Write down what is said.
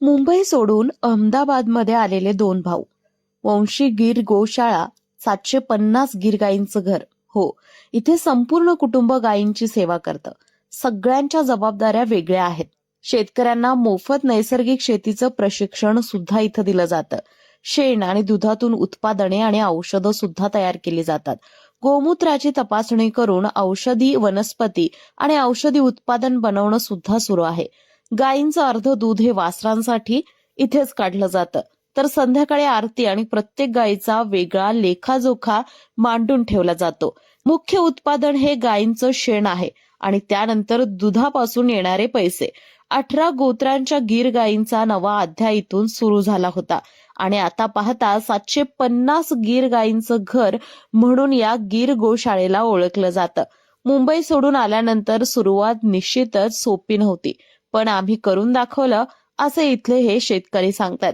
मुंबई सोडून अहमदाबादमध्ये आलेले दोन भाऊ. वंशी गीर गोशाळा, 750 गीर गायींचं घर. हो, इथे संपूर्ण कुटुंब गायींची सेवा करतं. सगळ्यांच्या जबाबदाऱ्या वेगळ्या आहेत. शेतकऱ्यांना मोफत नैसर्गिक शेतीचं प्रशिक्षण सुद्धा इथं दिलं जातं. शेण आणि दुधातून उत्पादने आणि औषधं सुद्धा तयार केली जातात. गोमूत्राची तपासणी करून औषधी वनस्पती आणि औषधी उत्पादन बनवणं सुद्धा सुरू आहे. गायींचं अर्ध दूध हे वासरांसाठी इथेच काढलं जातं. तर संध्याकाळी आरती आणि प्रत्येक गायीचा वेगळा लेखाजोखा मांडून ठेवला जातो. मुख्य उत्पादन हे गायींचं शेण आहे आणि त्यानंतर दुधापासून येणारे पैसे. 18 गोत्रांच्या गीर गायींचा नवा अध्याय इथून सुरू झाला होता आणि आता पाहता 750 गीर गायींचं घर म्हणून या गीर गोशाळेला ओळखलं जातं. मुंबई सोडून आल्यानंतर सुरुवात निश्चितच सोपी नव्हती, पण आम्ही करून दाखवलं, असे इथले हे शेतकरी सांगतात.